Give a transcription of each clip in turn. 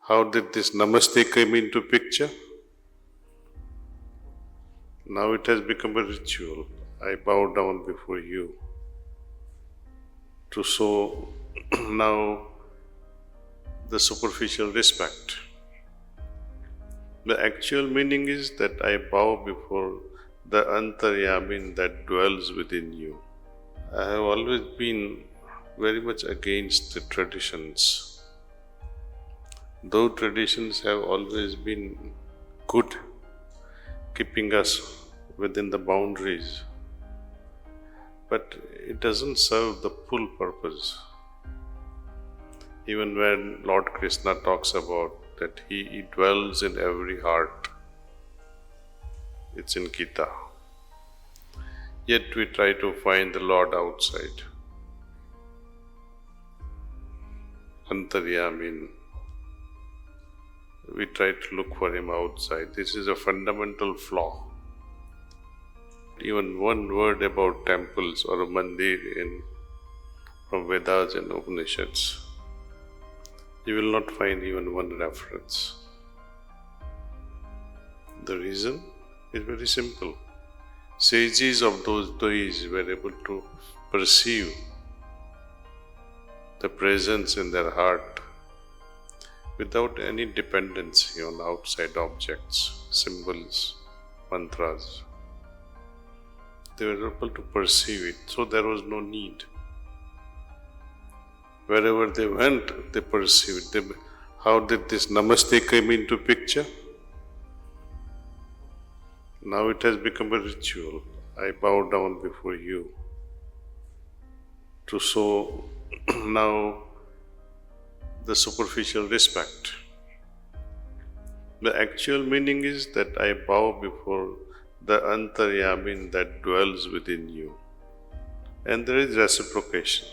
How did this Namaste come into picture? Now it has become a ritual. I bow down before you to show now the superficial respect. The actual meaning is that I bow before the Antaryamin that dwells within you. I have always been very much against the traditions. Though traditions have always been good, keeping us within the boundaries, but it doesn't serve the full purpose. Even when Lord Krishna talks about that He dwells in every heart, it's in Gita. Yet we try to find the Lord outside. Antaryamin. We try to look for Him outside. This is a fundamental flaw. Even one word about temples or a mandir from Vedas and Upanishads, you will not find even one reference. The reason is very simple. Sages of those days were able to perceive the presence in their heart without any dependency on outside objects, symbols, mantras. They were able to perceive it, so there was no need. Wherever they went, they perceived it. How did this Namaste come into picture? Now it has become a ritual. I bow down before you to show now the superficial respect. The actual meaning is that I bow before the Antaryamin that dwells within you. And there is reciprocation.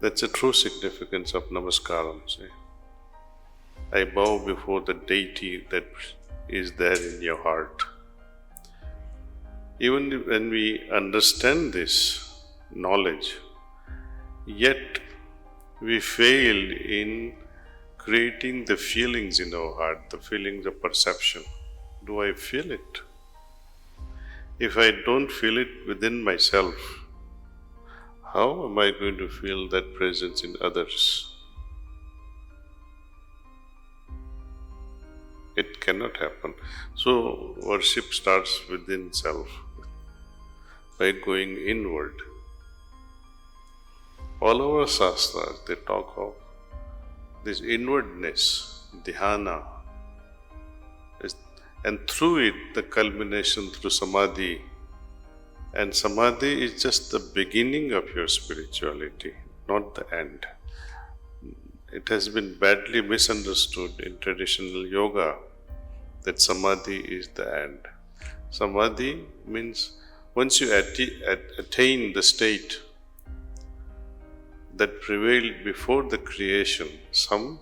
That's a true significance of Namaskaram. I bow before the deity that is there in your heart. Even when we understand this knowledge, yet we fail in creating the feelings in our heart, the feelings of perception. Do I feel it? If I don't feel it within myself, how am I going to feel that presence in others? It cannot happen. So, worship starts within self, by going inward. All our shastras, they talk of this inwardness, dhyana, and through it, the culmination through Samadhi. And Samadhi is just the beginning of your spirituality, not the end. It has been badly misunderstood in traditional yoga that Samadhi is the end. Samadhi means once you attain the state that prevailed before the creation, some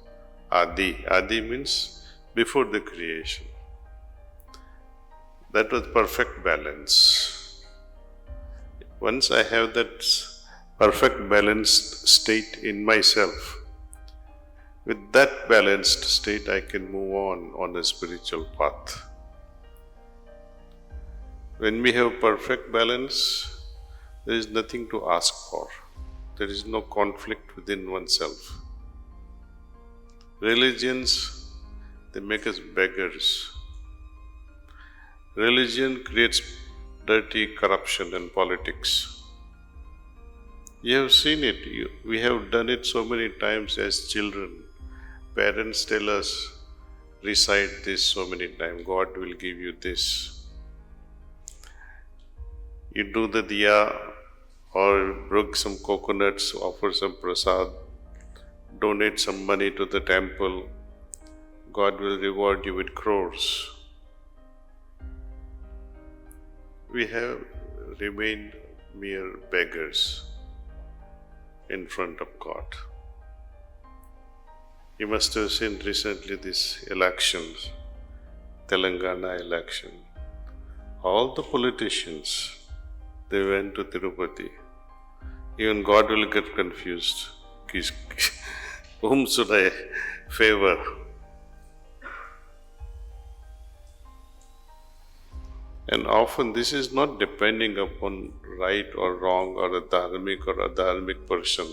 Adi. Adi means before the creation. That was perfect balance. Once I have that perfect balanced state in myself, with that balanced state I can move on a spiritual path. When we have perfect balance, there is nothing to ask for. There is no conflict within oneself. Religions, they make us beggars. Religion creates dirty corruption and politics. You have seen it. We have done it so many times as children. Parents tell us, recite this so many times, God will give you this. You do the diya or brook some coconuts, offer some prasad, donate some money to the temple, God will reward you with crores. We have remained mere beggars in front of God. You must have seen recently these elections, Telangana election. All the politicians, they went to Tirupati. Even God will get confused. Whom should I favor. And often this is not depending upon right or wrong or a dharmic person.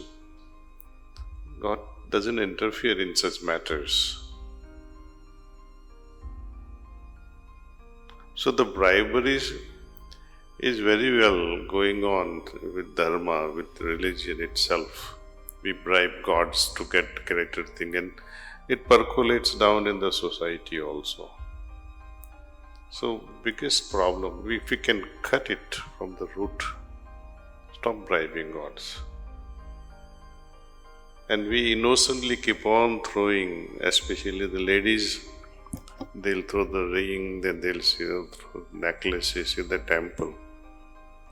God doesn't interfere in such matters. So the bribery is very well going on with dharma, with religion itself. We bribe gods to get greater thing, and it percolates down in the society also. So biggest problem, if we can cut it from the root, stop bribing gods. And we innocently keep on throwing, especially the ladies, they'll throw the ring, then they'll throw necklaces in the temple.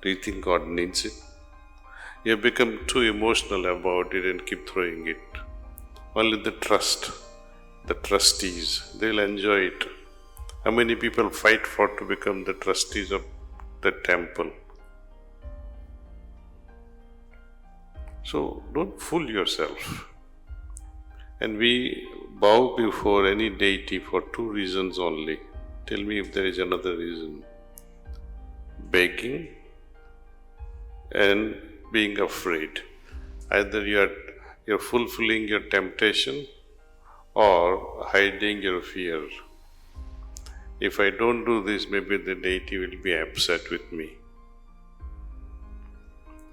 Do you think God needs it? You have become too emotional about it and keep throwing it. Only the trustees, they'll enjoy it. How many people fight for to become the trustees of the temple? So don't fool yourself. And we bow before any deity for two reasons only. Tell me if there is another reason. Begging and being afraid. Either you're fulfilling your temptation or hiding your fear. If I don't do this, maybe the deity will be upset with me.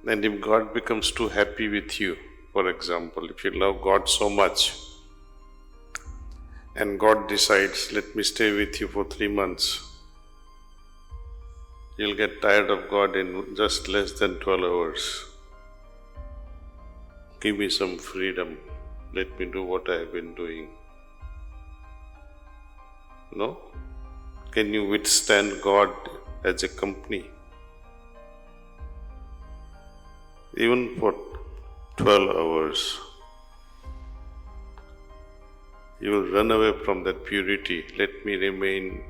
And if God becomes too happy with you, for example, if you love God so much, and God decides, let me stay with you for 3 months, you'll get tired of God in just less than 12 hours. Give me some freedom. Let me do what I have been doing. No? Can you withstand God as a company? Even for 12 hours. You will run away from that purity. Let me remain,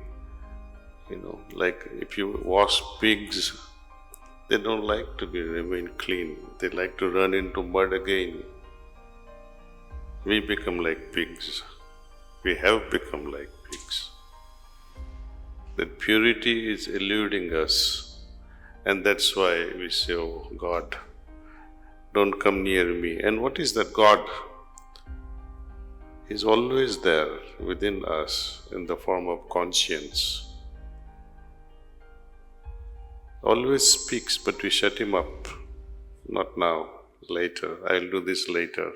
like if you wash pigs, they don't like to remain clean. They like to run into mud again. We become like pigs. We have become like pigs. That purity is eluding us. And that's why we say, oh God, don't come near me. And what is that God? He's always there within us in the form of conscience. Always speaks, but we shut him up. Not now, later. I'll do this later.